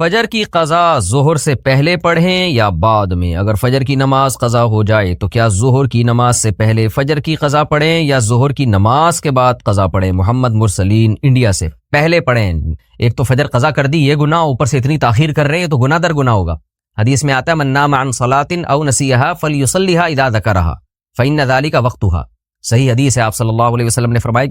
فجر کی قضا ظہر سے پہلے پڑھیں یا بعد میں؟ اگر فجر کی نماز قضا ہو جائے تو کیا ظہر کی نماز سے پہلے فجر کی قضا پڑھیں یا ظہر کی نماز کے بعد قضا پڑھیں؟ محمد مرسلین انڈیا سے۔ پہلے پڑھیں۔ ایک تو فجر قضا کر دی، یہ گناہ، اوپر سے اتنی تاخیر کر رہے ہیں تو گناہ در گناہ ہوگا۔ حدیث میں آتا ہے من نام عن صلاۃ او نسیھا فلیصلیھا اذا ذکرھا فإن ذلک وقتھا۔ صحیح حدیث ہے، آپ صلی اللہ علیہ وسلم نے فرمایا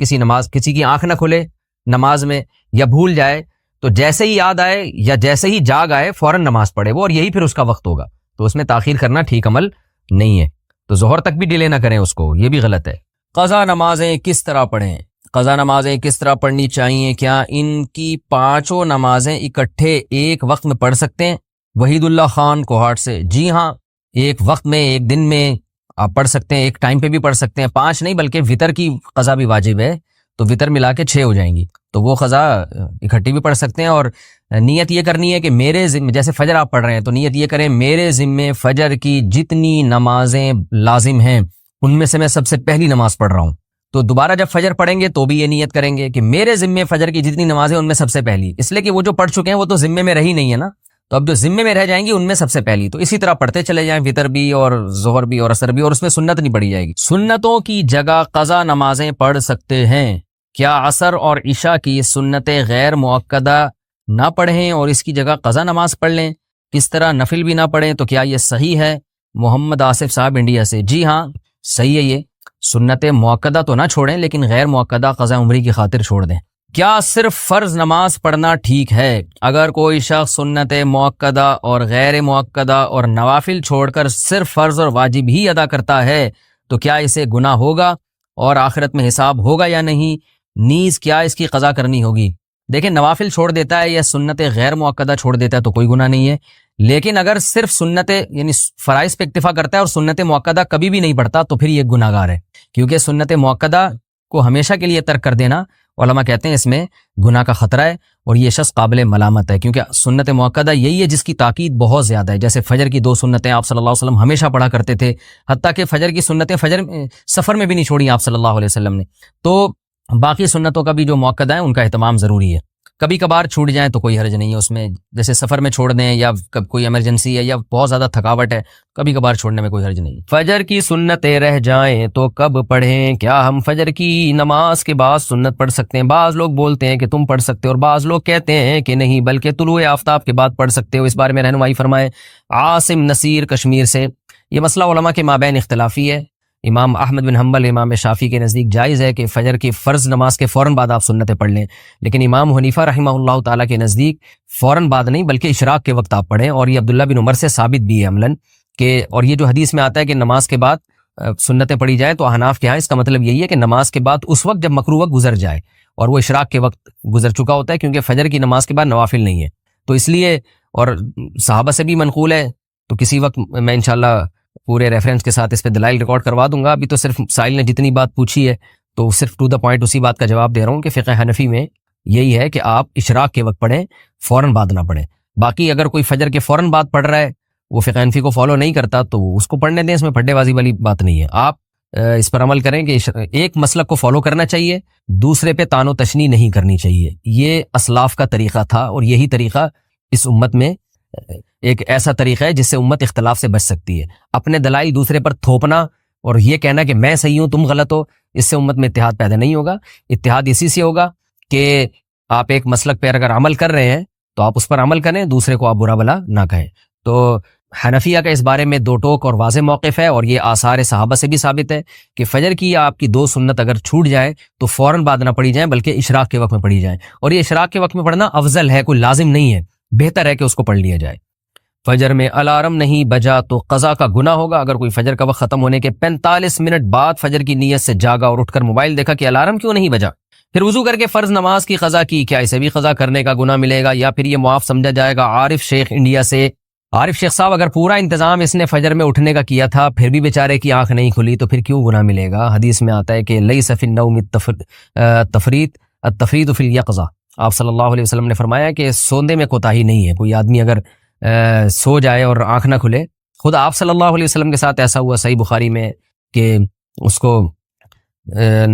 کسی کی آنکھ نہ کھلے نماز میں یا بھول جائے تو جیسے ہی یاد آئے یا جیسے ہی جاگ آئے فوراً نماز پڑھے وہ، اور یہی پھر اس کا وقت ہوگا۔ تو اس میں تاخیر کرنا ٹھیک عمل نہیں ہے، تو ظہر تک بھی ڈیلے نہ کریں اس کو، یہ بھی غلط ہے۔ قضا نمازیں کس طرح پڑھیں؟ قضا نمازیں کس طرح پڑھنی چاہیے؟ کیا ان کی پانچوں نمازیں اکٹھے ایک وقت میں پڑھ سکتے ہیں؟ وحید اللہ خان کوہاٹ سے۔ جی ہاں، ایک وقت میں، ایک دن میں آپ پڑھ سکتے ہیں، ایک ٹائم پہ بھی پڑھ سکتے ہیں۔ 5 نہیں بلکہ وطر کی قضا بھی واجب ہے، تو وطر ملا کے 6 ہو جائیں گی، تو وہ قضا اکٹھی بھی پڑھ سکتے ہیں۔ اور نیت یہ کرنی ہے کہ میرے ذمے، جیسے فجر آپ پڑھ رہے ہیں تو نیت یہ کریں میرے ذمے فجر کی جتنی نمازیں لازم ہیں ان میں سے میں سب سے پہلی نماز پڑھ رہا ہوں۔ تو دوبارہ جب فجر پڑھیں گے تو بھی یہ نیت کریں گے کہ میرے ذمے فجر کی جتنی نمازیں ان میں سب سے پہلی، اس لیے کہ وہ جو پڑھ چکے ہیں وہ تو ذمے میں رہی نہیں ہے نا، تو اب جو ذمے میں رہ جائیں گی ان میں سب سے پہلی۔ تو اسی طرح پڑھتے چلے جائیں، وطر بھی اور ظہر بھی اور عصر بھی، اور اس میں سنت نہیں پڑھی جائے گی۔ سنتوں کی جگہ قضا نمازیں پڑھ سکتے ہیں؟ کیا عصر اور عشاء کی سنتیں غیر مؤکدہ نہ پڑھیں اور اس کی جگہ قضا نماز پڑھ لیں؟ کس طرح نفل بھی نہ پڑھیں؟ تو کیا یہ صحیح ہے؟ محمد آصف صاحب انڈیا سے۔ جی ہاں صحیح ہے، یہ سنت مؤکدہ تو نہ چھوڑیں لیکن غیر مؤکدہ قضا عمری کی خاطر چھوڑ دیں۔ کیا صرف فرض نماز پڑھنا ٹھیک ہے؟ اگر کوئی شخص سنت مؤکدہ اور غیر مؤکدہ اور نوافل چھوڑ کر صرف فرض اور واجب ہی ادا کرتا ہے تو کیا اسے گناہ ہوگا اور آخرت میں حساب ہوگا یا نہیں؟ نیز کیا اس کی قضا کرنی ہوگی؟ دیکھیں، نوافل چھوڑ دیتا ہے یا سنت غیر مؤکدہ چھوڑ دیتا ہے تو کوئی گناہ نہیں ہے، لیکن اگر صرف سنت یعنی فرائض پہ اکتفا کرتا ہے اور سنت مؤکدہ کبھی بھی نہیں پڑھتا تو پھر یہ گناہ گار ہے، کیونکہ سنت مؤکدہ کو ہمیشہ کے لیے ترک کر دینا علماء کہتے ہیں اس میں گناہ کا خطرہ ہے اور یہ شخص قابل ملامت ہے، کیونکہ سنت مؤکدہ یہی ہے جس کی تاکید بہت زیادہ ہے۔ جیسے فجر کی 2 سنتیں آپ صلی اللہ علیہ وسلم ہمیشہ پڑھا کرتے تھے، حتیٰ کہ فجر کی سنتیں سفر میں بھی نہیں چھوڑی آپ صلی اللہ علیہ وسلم نے، تو باقی سنتوں کا بھی جو مؤکدہ ہے ان کا اہتمام ضروری ہے۔ کبھی کبھار چھوٹ جائیں تو کوئی حرج نہیں ہے اس میں، جیسے سفر میں چھوڑ دیں یا کوئی ایمرجنسی ہے یا بہت زیادہ تھکاوٹ ہے، کبھی کبھار چھوڑنے میں کوئی حرج نہیں۔ فجر کی سنتیں رہ جائیں تو کب پڑھیں؟ کیا ہم فجر کی نماز کے بعد سنت پڑھ سکتے ہیں؟ بعض لوگ بولتے ہیں کہ تم پڑھ سکتے ہو اور بعض لوگ کہتے ہیں کہ نہیں بلکہ طلوع آفتاب کے بعد پڑھ سکتے ہو، اس بارے میں رہنمائی فرمائیں۔ عاصم نصیر کشمیر سے۔ یہ مسئلہ علماء کے مابین اختلافی ہے۔ امام احمد بن حنبل، امام شافعی کے نزدیک جائز ہے کہ فجر کی فرض نماز کے فوراً بعد آپ سنتیں پڑھ لیں، لیکن امام حنیفہ رحمہ اللہ تعالیٰ کے نزدیک فوراً بعد نہیں بلکہ اشراق کے وقت آپ پڑھیں، اور یہ عبداللہ بن عمر سے ثابت بھی ہے عملاً کہ، اور یہ جو حدیث میں آتا ہے کہ نماز کے بعد سنتیں پڑھی جائیں تو احناف کے ہاں اس کا مطلب یہی ہے کہ نماز کے بعد اس وقت جب مکروہ وقت گزر جائے اور وہ اشراق کے وقت گزر چکا ہوتا ہے، کیونکہ فجر کی نماز کے بعد نوافل نہیں ہے، تو اس لیے، اور صحابہ سے بھی منقول ہے، تو کسی وقت میں انشاءاللہ پورے ریفرنس کے ساتھ اس پہ دلائل ریکارڈ کروا دوں گا۔ ابھی تو صرف سائل نے جتنی بات پوچھی ہے تو صرف ٹو دا پوائنٹ اسی بات کا جواب دے رہا ہوں کہ فقہ حنفی میں یہی ہے کہ آپ اشراق کے وقت پڑھیں، فوراً بعد نہ پڑھیں۔ باقی اگر کوئی فجر کے فوراً بعد پڑھ رہا ہے، وہ فقہ حنفی کو فالو نہیں کرتا تو اس کو پڑھنے دیں، اس میں پھڈے بازی والی بات نہیں ہے۔ آپ اس پر عمل کریں کہ ایک مسلک کو فالو کرنا چاہیے، دوسرے پہ تان و تشنیع نہیں کرنی چاہیے۔ یہ اسلاف کا طریقہ تھا اور یہی طریقہ اس امت میں ایک ایسا طریقہ ہے جس سے امت اختلاف سے بچ سکتی ہے۔ اپنے دلائل دوسرے پر تھوپنا اور یہ کہنا کہ میں صحیح ہوں تم غلط ہو، اس سے امت میں اتحاد پیدا نہیں ہوگا۔ اتحاد اسی سے ہوگا کہ آپ ایک مسلک پہ اگر عمل کر رہے ہیں تو آپ اس پر عمل کریں، دوسرے کو آپ برا بلا نہ کہیں۔ تو حنفیہ کا اس بارے میں 2 ٹوک اور واضح موقف ہے، اور یہ آثار صحابہ سے بھی ثابت ہے کہ فجر کی آپ کی 2 سنت اگر چھوٹ جائے تو فوراً بعد نہ پڑھی جائیں بلکہ اشراق کے وقت میں پڑھی جائیں، اور یہ اشراق کے وقت میں پڑھنا افضل ہے، کوئی لازم نہیں ہے، بہتر ہے کہ اس کو پڑھ لیا جائے۔ فجر میں الارم نہیں بجا تو قضا کا گناہ ہوگا؟ اگر کوئی فجر کا وقت ختم ہونے کے 45 منٹ بعد فجر کی نیت سے جاگا اور اٹھ کر موبائل دیکھا کہ الارم کیوں نہیں بجا، پھر وضو کر کے فرض نماز کی قضا کی، کیا اسے بھی قضا کرنے کا گناہ ملے گا یا پھر یہ معاف سمجھا جائے گا؟ عارف شیخ انڈیا سے۔ عارف شیخ صاحب، اگر پورا انتظام اس نے فجر میں اٹھنے کا کیا تھا پھر بھی بیچارے کی آنکھ نہیں کھلی تو پھر کیوں گناہ ملے گا؟ حدیث میں آتا ہے کہ لیس فی النوم التفریط فی الیقظہ۔ آپ صلی اللہ علیہ وسلم نے فرمایا کہ سوندے میں کوتاہی نہیں ہے۔ کوئی آدمی اگر سو جائے اور آنکھ نہ کھلے، خود آپ صلی اللہ علیہ وسلم کے ساتھ ایسا ہوا صحیح بخاری میں کہ اس کو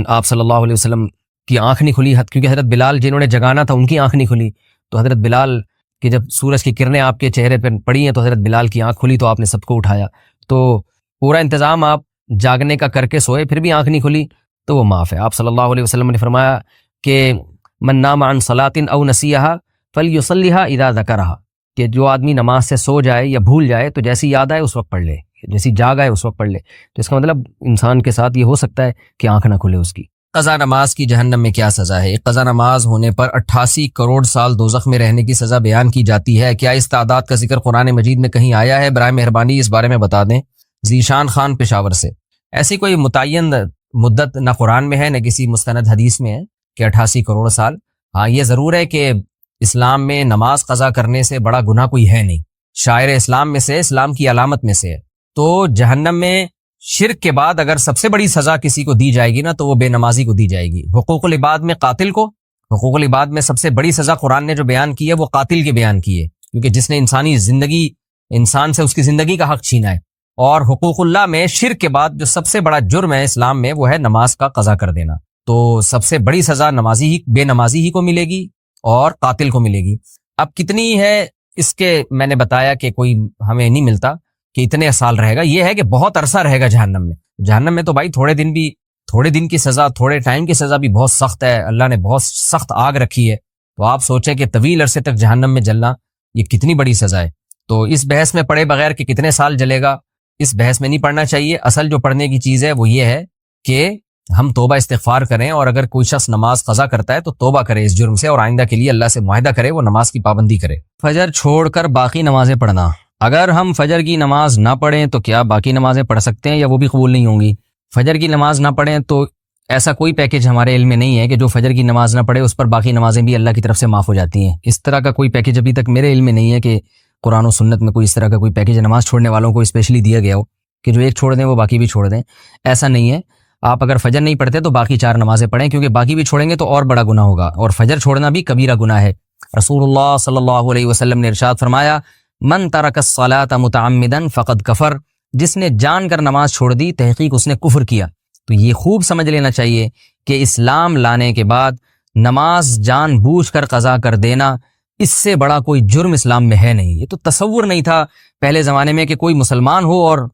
آپ صلی اللہ علیہ وسلم کی آنکھ نہیں کھلی، کیونکہ حضرت بلال جنہوں نے جگانا تھا ان کی آنکھ نہیں کھلی، تو حضرت بلال کہ جب سورج کی کرنیں آپ کے چہرے پر پڑی ہیں تو حضرت بلال کی آنکھ کھلی تو آپ نے سب کو اٹھایا. تو پورا انتظام آپ جاگنے کا کر کے سوئے پھر بھی آنکھ نہیں کھلی تو وہ معاف ہے. آپ صلی اللہ علیہ وسلم نے فرمایا کہ من نام عن صلاۃ او نسیہا فلیصلیھا اذا ذکرھا، کہ جو آدمی نماز سے سو جائے یا بھول جائے تو جیسی یاد آئے اس وقت پڑھ لے، جیسی جاگ آئے اس وقت پڑھ لے. تو اس کا مطلب انسان کے ساتھ یہ ہو سکتا ہے کہ آنکھ نہ کھلے اس کی. قضا نماز کی جہنم میں کیا سزا ہے؟ قضا نماز ہونے پر 88 کروڑ سال دوزخ میں رہنے کی سزا بیان کی جاتی ہے. کیا اس تعداد کا ذکر قرآن مجید میں کہیں آیا ہے؟ برائے مہربانی اس بارے میں بتا دیں. ذیشان خان پشاور سے. ایسی کوئی متعین مدت نہ قرآن میں ہے نہ کسی مستند حدیث میں ہے کہ 88 کروڑ سال. ہاں یہ ضرور ہے کہ اسلام میں نماز قضا کرنے سے بڑا گناہ کوئی ہے نہیں، شاعر اسلام میں سے، اسلام کی علامت میں سے ہے. تو جہنم میں شرک کے بعد اگر سب سے بڑی سزا کسی کو دی جائے گی نا تو وہ بے نمازی کو دی جائے گی. حقوق العباد میں قاتل کو، حقوق العباد میں سب سے بڑی سزا قرآن نے جو بیان کی ہے وہ قاتل کے بیان کی ہے، کیونکہ جس نے انسانی زندگی، انسان سے اس کی زندگی کا حق چھینا ہے. اور حقوق اللہ میں شرک کے بعد جو سب سے بڑا جرم ہے اسلام میں وہ ہے نماز کا قضا کر دینا. تو سب سے بڑی سزا نمازی ہی، بے نمازی ہی کو ملے گی اور قاتل کو ملے گی. اب کتنی ہے اس کے میں نے بتایا کہ کوئی ہمیں نہیں ملتا کہ اتنے سال رہے گا. یہ ہے کہ بہت عرصہ رہے گا جہنم میں. جہنم میں تو بھائی تھوڑے دن کی سزا، تھوڑے ٹائم کی سزا بھی بہت سخت ہے. اللہ نے بہت سخت آگ رکھی ہے. تو آپ سوچیں کہ طویل عرصے تک جہنم میں جلنا یہ کتنی بڑی سزا ہے. تو اس بحث میں پڑے بغیر کہ کتنے سال جلے گا، اس بحث میں نہیں پڑھنا چاہیے. اصل جو پڑھنے کی چیز ہے وہ یہ ہے کہ ہم توبہ استغفار کریں، اور اگر کوئی شخص نماز قضا کرتا ہے تو توبہ کرے اس جرم سے اور آئندہ کے لیے اللہ سے معاہدہ کرے، وہ نماز کی پابندی کرے. فجر چھوڑ کر باقی نمازیں پڑھنا، اگر ہم فجر کی نماز نہ پڑھیں تو کیا باقی نمازیں پڑھ سکتے ہیں یا وہ بھی قبول نہیں ہوں گی؟ فجر کی نماز نہ پڑھیں تو ایسا کوئی پیکج ہمارے علم میں نہیں ہے کہ جو فجر کی نماز نہ پڑھے اس پر باقی نمازیں بھی اللہ کی طرف سے معاف ہو جاتی ہیں. اس طرح کا کوئی پیکج ابھی تک میرے علم میں نہیں ہے کہ قرآن و سنت میں کوئی اس طرح کا کوئی پیکج نماز چھوڑنے والوں کو اسپیشلی دیا گیا ہو کہ جو ایک چھوڑ دیں وہ باقی بھی چھوڑ دیں. ایسا نہیں ہے. آپ اگر فجر نہیں پڑھتے تو باقی 4 نمازیں پڑھیں، کیونکہ باقی بھی چھوڑیں گے تو اور بڑا گناہ ہوگا، اور فجر چھوڑنا بھی کبیرہ گناہ ہے. رسول اللہ صلی اللہ علیہ وسلم نے ارشاد فرمایا، من ترک الصلاۃ متعمدا فقد کفر، جس نے جان کر نماز چھوڑ دی تحقیق اس نے کفر کیا. تو یہ خوب سمجھ لینا چاہیے کہ اسلام لانے کے بعد نماز جان بوجھ کر قضا کر دینا اس سے بڑا کوئی جرم اسلام میں ہے نہیں. یہ تو تصور نہیں تھا پہلے زمانے میں کہ کوئی مسلمان ہو اور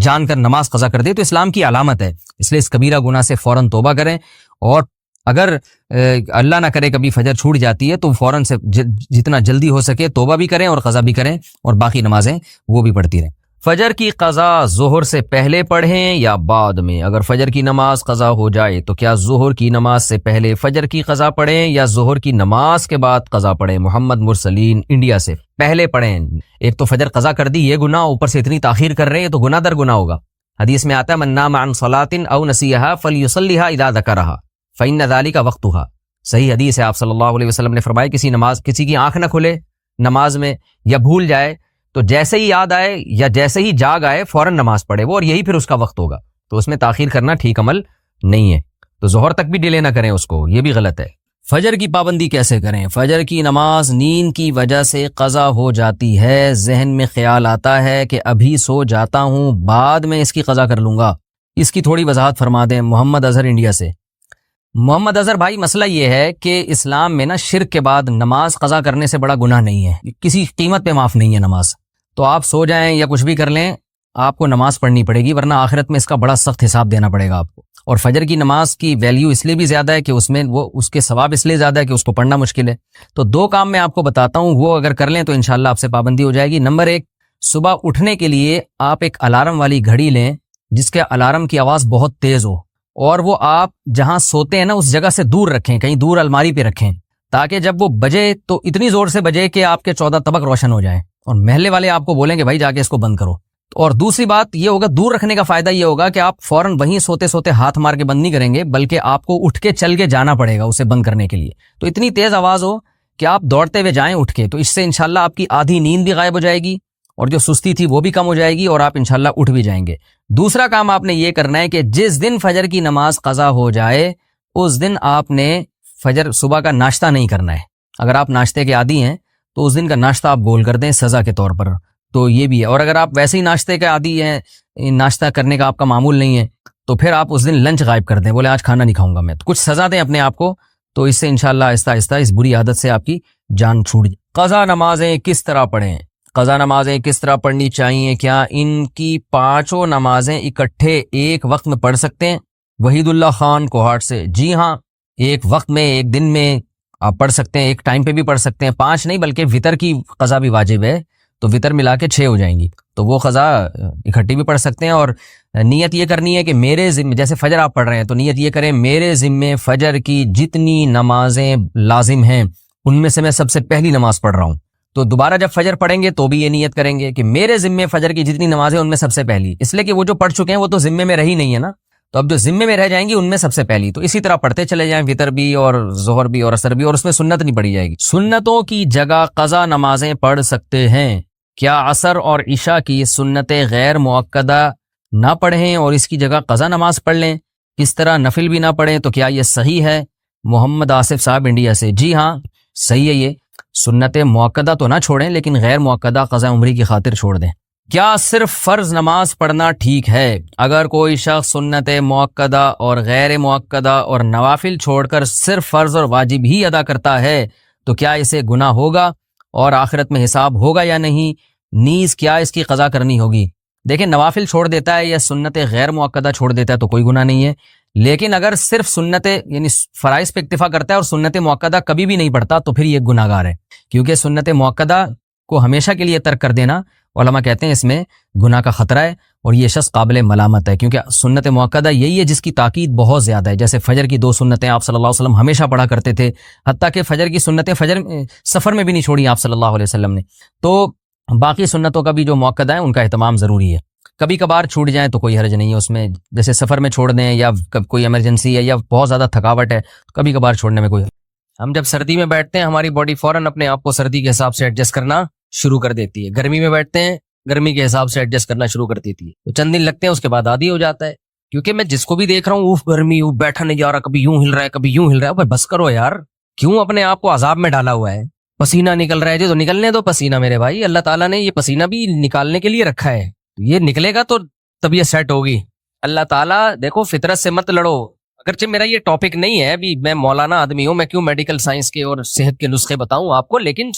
جان کر نماز قضا کر دے. تو اسلام کی علامت ہے، اس لیے اس کبیرہ گناہ سے فوراً توبہ کریں. اور اگر اللہ نہ کرے کبھی فجر چھوٹ جاتی ہے تو فوراً سے جتنا جلدی ہو سکے توبہ بھی کریں اور قضا بھی کریں، اور باقی نمازیں وہ بھی پڑھتی رہیں. فجر کی قضا ظہر سے پہلے پڑھیں یا بعد میں؟ اگر فجر کی نماز قضا ہو جائے تو کیا ظہر کی نماز سے پہلے فجر کی قضا پڑھیں یا ظہر کی نماز کے بعد قضا پڑھیں؟ محمد مرسلین انڈیا سے. پہلے پڑھیں. ایک تو فجر قضا کر دی یہ گناہ، اوپر سے اتنی تاخیر کر رہے ہیں تو گناہ در گناہ ہوگا. حدیث میں آتا ہے من نام عن صلاۃ او نسیھا فلیصلیھا اذا ذکرھا فإن ذلک وقتھا. صحیح حدیث ہے. آپ صلی اللہ علیہ وسلم نے فرمایا کسی کی آنکھ نہ کھلے نماز میں یا بھول جائے تو جیسے ہی یاد آئے یا جیسے ہی جاگ آئے فوراً نماز پڑھے وہ، اور یہی پھر اس کا وقت ہوگا. تو اس میں تاخیر کرنا ٹھیک عمل نہیں ہے. تو ظہر تک بھی ڈیلے نہ کریں اس کو، یہ بھی غلط ہے. فجر کی پابندی کیسے کریں؟ فجر کی نماز نیند کی وجہ سے قضا ہو جاتی ہے، ذہن میں خیال آتا ہے کہ ابھی سو جاتا ہوں بعد میں اس کی قضا کر لوں گا، اس کی تھوڑی وضاحت فرما دیں. محمد اظہر انڈیا سے. محمد اظہر بھائی مسئلہ یہ ہے کہ اسلام میں نا شرک کے بعد نماز قضا کرنے سے بڑا گناہ نہیں ہے، کسی قیمت پہ معاف نہیں ہے نماز. تو آپ سو جائیں یا کچھ بھی کر لیں آپ کو نماز پڑھنی پڑے گی، ورنہ آخرت میں اس کا بڑا سخت حساب دینا پڑے گا آپ کو. اور فجر کی نماز کی ویلیو اس لیے بھی زیادہ ہے کہ اس میں وہ اس کے ثواب اس لیے زیادہ ہے کہ اس کو پڑھنا مشکل ہے. تو 2 کام میں آپ کو بتاتا ہوں، وہ اگر کر لیں تو انشاءاللہ آپ سے پابندی ہو جائے گی. نمبر 1، صبح اٹھنے کے لیے آپ ایک الارم والی گھڑی لیں جس کے الارم کی آواز بہت تیز ہو، اور وہ آپ جہاں سوتے ہیں نا اس جگہ سے دور رکھیں، کہیں دور الماری پہ رکھیں، تاکہ جب وہ بجے تو اتنی زور سے بجے کہ آپ کے 14 طبق روشن ہو جائیں اور محلے والے آپ کو بولیں کہ بھائی جا کے اس کو بند کرو. اور دوسری بات یہ ہوگا، دور رکھنے کا فائدہ یہ ہوگا کہ آپ فوراً وہیں سوتے سوتے ہاتھ مار کے بند نہیں کریں گے، بلکہ آپ کو اٹھ کے چل کے جانا پڑے گا اسے بند کرنے کے لیے. تو اتنی تیز آواز ہو کہ آپ دوڑتے ہوئے جائیں اٹھ کے، تو اس سے انشاءاللہ آپ کی آدھی نیند بھی غائب ہو جائے گی اور جو سستی تھی وہ بھی کم ہو جائے گی اور آپ انشاءاللہ اٹھ بھی جائیں گے. دوسرا کام آپ نے یہ کرنا ہے کہ جس دن فجر کی نماز قضا ہو جائے اس دن آپ نے فجر صبح کا ناشتہ نہیں کرنا ہے. اگر آپ ناشتے کے عادی ہیں تو اس دن کا ناشتہ آپ گول کر دیں سزا کے طور پر. تو یہ بھی ہے. اور اگر آپ ویسے ہی ناشتے کے عادی ہیں، ناشتہ کرنے کا آپ کا معمول نہیں ہے، تو پھر آپ اس دن لنچ غائب کر دیں، بولے آج کھانا نہیں کھاؤں گا میں. تو کچھ سزا دیں اپنے آپ کو، تو اس سے انشاءاللہ آہستہ آہستہ اس بری عادت سے آپ کی جان چھوٹ جائے۔ قضا نمازیں کس طرح پڑھیں؟ قضا نمازیں کس طرح پڑھنی چاہیے؟ کیا ان کی پانچوں نمازیں اکٹھے ایک وقت میں پڑھ سکتے ہیں؟ وحید اللہ خان کوہاٹ سے، جی ہاں، ایک وقت میں، ایک دن میں آپ پڑھ سکتے ہیں، ایک ٹائم پہ بھی پڑھ سکتے ہیں، 5 نہیں بلکہ وطر کی قضا بھی واجب ہے تو وطر ملا کے 6 ہو جائیں گی، تو وہ قضا اکٹھی بھی پڑھ سکتے ہیں۔ اور نیت یہ کرنی ہے کہ میرے ذمے، جیسے فجر آپ پڑھ رہے ہیں تو نیت یہ کریں میرے ذمے فجر کی جتنی نمازیں لازم ہیں ان میں سے میں سب سے پہلی نماز پڑھ رہا ہوں، تو دوبارہ جب فجر پڑھیں گے تو بھی یہ نیت کریں گے کہ میرے ذمے فجر کی جتنی نمازیں ان میں سب سے پہلی، اس لیے کہ وہ جو پڑھ چکے ہیں وہ تو ذمے میں رہی نہیں ہے نا، تو اب جو ذمے میں رہ جائیں گی ان میں سب سے پہلی، تو اسی طرح پڑھتے چلے جائیں، وطر بھی اور ظہر بھی اور عصر بھی، اور اس میں سنت نہیں پڑھی جائے گی۔ سنتوں کی جگہ قضا نمازیں پڑھ سکتے ہیں، کیا عصر اور عشاء کی سنتیں غیر مؤکدہ نہ پڑھیں اور اس کی جگہ قضا نماز پڑھ لیں؟ کس طرح نفل بھی نہ پڑھیں تو کیا یہ صحیح ہے؟ محمد آصف صاحب انڈیا سے، جی ہاں صحیح ہے، یہ سنت مؤکدہ تو نہ چھوڑیں لیکن غیر مؤکدہ قضا عمری کی خاطر چھوڑ دیں۔ کیا صرف فرض نماز پڑھنا ٹھیک ہے؟ اگر کوئی شخص سنت مؤکدہ اور غیر مؤکدہ اور نوافل چھوڑ کر صرف فرض اور واجب ہی ادا کرتا ہے تو کیا اسے گناہ ہوگا اور آخرت میں حساب ہوگا یا نہیں؟ نیز کیا اس کی قضا کرنی ہوگی؟ دیکھیں، نوافل چھوڑ دیتا ہے یا سنت غیر مؤکدہ چھوڑ دیتا ہے تو کوئی گناہ نہیں ہے، لیکن اگر صرف سنت یعنی فرائض پہ اکتفا کرتا ہے اور سنت مؤکدہ کبھی بھی نہیں پڑھتا تو پھر یہ گناہ گار ہے، کیونکہ سنت مؤکدہ کو ہمیشہ کے لیے ترک کر دینا علماء کہتے ہیں اس میں گناہ کا خطرہ ہے اور یہ شخص قابل ملامت ہے، کیونکہ سنت مؤکدہ یہی ہے جس کی تاکید بہت زیادہ ہے، جیسے فجر کی 2 سنتیں آپ صلی اللہ علیہ وسلم ہمیشہ پڑھا کرتے تھے، حتیٰ کہ فجر کی سنتیں سفر میں بھی نہیں چھوڑی آپ صلی اللہ علیہ وسلم نے، تو باقی سنتوں کا بھی جو مؤکدہ ہے ان کا اہتمام ضروری ہے۔ کبھی کبھار چھوٹ جائیں تو کوئی حرج نہیں ہے اس میں، جیسے سفر میں چھوڑ دیں یا کوئی ایمرجنسی ہے یا بہت زیادہ تھکاوٹ ہے، کبھی کبھار چھوڑنے میں کوئی حرج۔ ہم جب سردی میں بیٹھتے ہیں ہماری باڈی فوراً اپنے آپ کو سردی کے حساب سے ایڈجسٹ کرنا شروع کر دیتی ہے، گرمی میں بیٹھتے ہیں گرمی کے حساب سے ایڈجسٹ کرنا شروع کر دیتی ہے، تو چند دن لگتے ہیں اس کے بعد عادی ہو جاتا ہے، کیونکہ میں جس کو بھی دیکھ رہا ہوں اوف گرمی، اوف بیٹھا نہیں جا رہا، کبھی یوں ہل رہا ہے کبھی یوں ہل رہا ہے، بس کرو یار، کیوں اپنے آپ کو عذاب میں ڈالا ہوا ہے؟ پسینہ نکل رہا ہے جو تو نکلنے دو پسینہ میرے بھائی، اللہ تعالیٰ نے یہ پسینہ بھی نکالنے کے لیے رکھا ہے، یہ نکلے گا تو طبیعت سیٹ ہوگی۔ اللہ تعالیٰ دیکھو فطرت سے مت لڑو، اگرچہ میرا یہ ٹاپک نہیں ہے، ابھی میں مولانا آدمی ہوں، میں کیوں میڈیکل سائنس کے اور صحت کے نسخے بتاؤں آپ کو، لیکن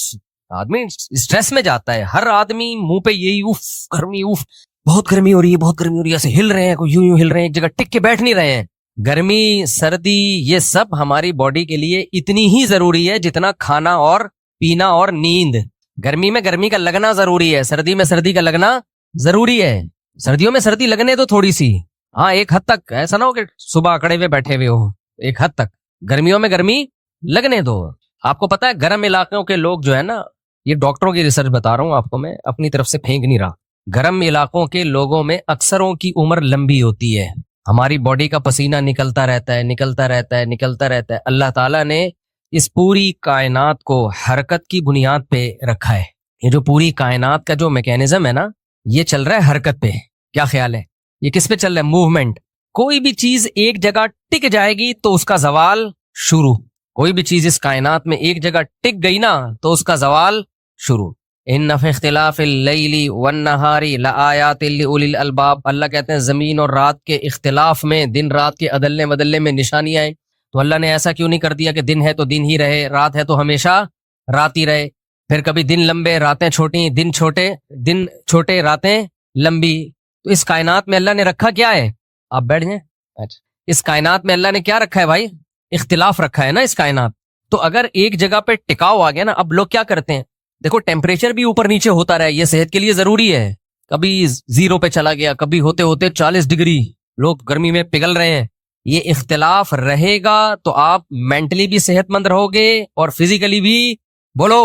آدمی اسٹریس میں جاتا ہے، ہر آدمی منہ پہ یہی اوف گرمی، اوف بہت گرمی ہو رہی ہے، بہت گرمی ہو رہی ہے، ایسے ہل رہے ہیں، کوئی یوں ہل رہے ہیں، ایک جگہ ٹک کے بیٹھ نہیں رہے ہیں۔ گرمی سردی یہ سب ہماری باڈی کے لیے اتنی ہی ضروری ہے جتنا کھانا اور پینا اور نیند۔ گرمی میں گرمی کا لگنا ضروری ہے، سردی میں سردی کا لگنا ضروری ہے، سردیوں میں سردی لگنے تو تھوڑی سی، ہاں ایک حد تک، ایسا نہ ہو کہ صبح اکڑے ہوئے بیٹھے ہوئے ہو، ایک حد تک گرمیوں میں گرمی لگنے دو۔ آپ کو پتا ہے گرم علاقوں کے لوگ جو ہے نا، یہ ڈاکٹروں کی ریسرچ بتا رہا ہوں آپ کو، میں اپنی طرف سے پھینک نہیں رہا، گرم علاقوں کے لوگوں میں اکثروں کی عمر لمبی ہوتی ہے، ہماری باڈی کا پسینہ نکلتا رہتا ہے نکلتا رہتا ہے نکلتا رہتا ہے۔ اللہ تعالیٰ نے اس پوری کائنات کو حرکت کی بنیاد پہ رکھا ہے، یہ جو پوری کائنات کا جو میکینزم ہے نا، یہ چل رہا ہے حرکت پہ۔ کیا خیال ہے یہ کس پہ چل رہا ہے؟ موومنٹ۔ کوئی بھی چیز ایک جگہ ٹک جائے گی تو اس کا زوال شروع، کوئی بھی چیز اس کائنات میں ایک جگہ ٹک گئی نا تو اس کا زوال شروع۔ ان فی اختلاف اللیل والنہار لآیات لأولی الالباب، اللہ کہتے ہیں زمین اور رات کے اختلاف میں، دن رات کے عدلنے بدلنے میں نشانیاں ہیں، تو اللہ نے ایسا کیوں نہیں کر دیا کہ دن ہے تو دن ہی رہے، رات ہے تو ہمیشہ رات ہی رہے، پھر کبھی دن لمبے راتیں چھوٹی، دن چھوٹے راتیں لمبی۔ تو اس کائنات میں اللہ نے رکھا کیا ہے؟ آپ بیٹھ جائیں۔ اچھا، اس کائنات میں اللہ نے کیا رکھا ہے بھائی؟ اختلاف رکھا ہے نا اس کائنات۔ تو اگر ایک جگہ پہ ٹکاؤ آ گیا نا، اب لوگ کیا کرتے ہیں، دیکھو ٹیمپریچر بھی اوپر نیچے ہوتا رہے، یہ صحت کے لیے ضروری ہے، کبھی 0 پہ چلا گیا، کبھی ہوتے ہوتے 40 ڈگری، لوگ گرمی میں پگھل رہے ہیں۔ یہ اختلاف رہے گا تو آپ مینٹلی بھی صحت مند رہو گے اور فزیکلی بھی بولو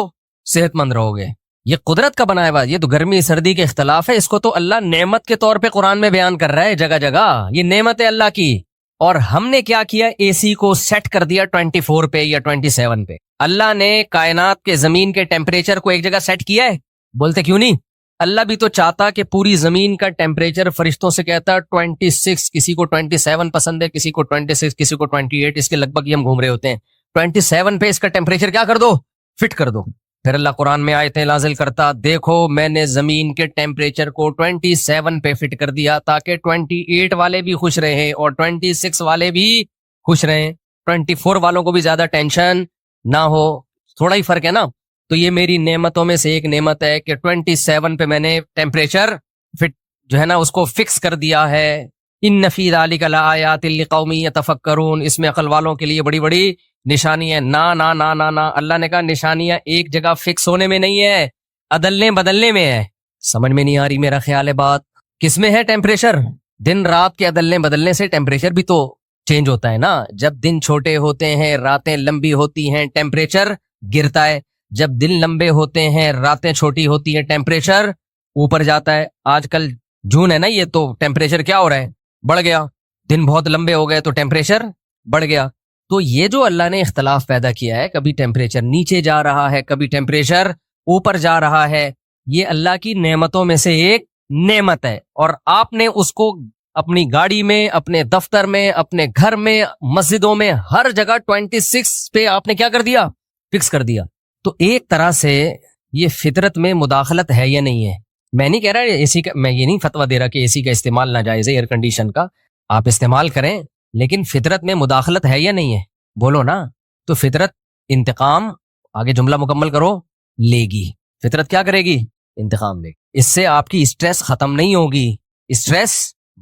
صحت مند رہو گے۔ یہ قدرت کا بنایا ہوا، یہ تو گرمی سردی کے اختلاف ہے، اس کو تو اللہ نعمت کے طور پہ قرآن میں بیان کر رہا ہے جگہ جگہ، یہ نعمت ہے اللہ کی۔ اور ہم نے کیا کیا؟ اے سی کو سیٹ کر دیا 24 پہ یا 27 پہ۔ اللہ نے کائنات کے زمین کے ٹیمپریچر کو ایک جگہ سیٹ کیا ہے؟ بولتے کیوں نہیں؟ اللہ بھی تو چاہتا کہ پوری زمین کا ٹیمپریچر، فرشتوں سے کہتا 26، کسی کو 27 پسند ہے، کسی کو 26، کسی کو 28، اس کے لگ بھگ ہی ہم گھوم رہے ہوتے ہیں، 27 پہ اس کا ٹیمپریچر کیا کر دو؟ فٹ کر دو۔ پھر اللہ قرآن میں آیتیں نازل کرتا، دیکھو میں نے زمین کے ٹیمپریچر کو 27 پہ فٹ کر دیا تاکہ 28 والے بھی خوش رہیں اور 26 والے بھی خوش رہیں، 24 والوں کو بھی زیادہ ٹینشن نہ ہو، تھوڑا ہی فرق ہے نا. تو یہ میری نعمتوں میں سے ایک نعمت ہے کہ 27 پہ میں نے ٹیمپریچر جو ہے نا اس کو فکس کر دیا ہے. ان فی ذالک لآیات لقوم یتفکرون, اس میں عقل والوں کے لیے بڑی بڑی نشانی ہے. نا نا نا نا نا, اللہ نے کہا نشانیاں ایک جگہ فکس ہونے میں نہیں ہے, عدلنے بدلنے میں ہے. سمجھ میں نہیں آ رہی میرا خیال ہے بات. کس میں ہے ٹیمپریچر؟ دن رات کے عدلنے بدلنے سے ٹیمپریچر بھی تو چینج ہوتا ہے نا. جب دن چھوٹے ہوتے ہیں راتیں لمبی ہوتی ہیں ٹیمپریچر گرتا ہے, جب دن لمبے ہوتے ہیں راتیں چھوٹی ہوتی ہیں ٹیمپریچر اوپر جاتا ہے. آج کل جون ہے نا یہ, تو ٹیمپریچر کیا ہو رہا ہے؟ بڑھ گیا. دن بہت لمبے ہو گئے تو ٹیمپریچر بڑھ گیا. تو یہ جو اللہ نے اختلاف پیدا کیا ہے, کبھی ٹیمپریچر نیچے جا رہا ہے کبھی ٹیمپریچر اوپر جا رہا ہے, یہ اللہ کی نعمتوں میں سے ایک نعمت ہے. اور آپ نے اس کو اپنی گاڑی میں, اپنے دفتر میں, اپنے گھر میں, مسجدوں میں, ہر جگہ 26 پہ آپ نے کیا کر دیا؟ فکس کر دیا. تو ایک طرح سے یہ فطرت میں مداخلت ہے یا نہیں ہے؟ میں نہیں کہہ رہا اے سی کا, میں یہ نہیں فتویٰ دے رہا کہ اے سی کا استعمال ناجائز ہے, ایئر کنڈیشن کا آپ استعمال کریں, لیکن فطرت میں مداخلت ہے یا نہیں ہے؟ بولو نا. تو فطرت انتقام, آگے جملہ مکمل کرو, لے گی. فطرت کیا کرے گی؟ انتقام لے گی. اس سے آپ کی اسٹریس ختم نہیں ہوگی, اسٹریس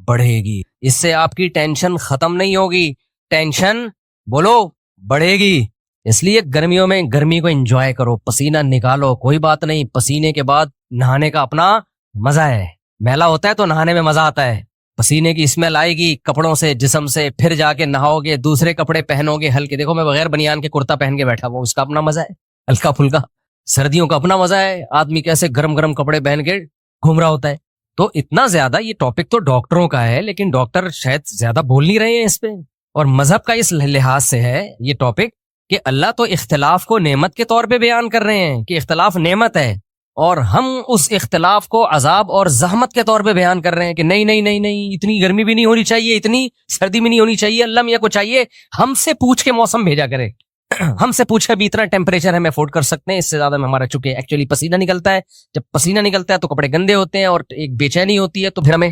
بڑھے گی. اس سے آپ کی ٹینشن ختم نہیں ہوگی, ٹینشن بولو بڑھے گی. اس لیے گرمیوں میں گرمی کو انجوائے کرو, پسینہ نکالو, کوئی بات نہیں. پسینے کے بعد نہانے کا اپنا مزہ ہے. میلا ہوتا ہے تو نہانے میں مزہ آتا ہے, پسینے کی اسمیل آئے گی کپڑوں سے, جسم سے, پھر جا کے نہاؤ گے, دوسرے کپڑے پہنو گے ہلکے. دیکھو میں بغیر بنیان کے کرتا پہن کے بیٹھا ہوں, اس کا اپنا مزہ ہے, ہلکا پھلکا. سردیوں کا اپنا مزہ ہے, آدمی کیسے گرم گرم کپڑے پہن کے گھوم رہا ہوتا ہے. تو اتنا زیادہ یہ ٹاپک تو ڈاکٹروں کا ہے, لیکن ڈاکٹر شاید زیادہ بول نہیں رہے ہیں اس پہ. اور مذہب کا اس لحاظ سے ہے یہ ٹاپک کہ اللہ تو اختلاف کو نعمت کے طور پہ بیان کر رہے ہیں کہ اختلاف نعمت ہے, اور ہم اس اختلاف کو عذاب اور زحمت کے طور پہ بیان کر رہے ہیں کہ نہیں نہیں نہیں نہیں, اتنی گرمی بھی نہیں ہونی چاہیے, اتنی سردی بھی نہیں ہونی چاہیے. اللہ میاں کو چاہیے ہم سے پوچھ کے موسم بھیجا کرے, ہم سے پوچھے بھی اتنا ٹیمپریچر ہم افورڈ کر سکتے ہیں, اس سے زیادہ میں ہمارا چونکہ ایکچولی پسینہ نکلتا ہے. جب پسینہ نکلتا ہے تو کپڑے گندے ہوتے ہیں اور ایک بے چینی ہوتی ہے, تو پھر ہمیں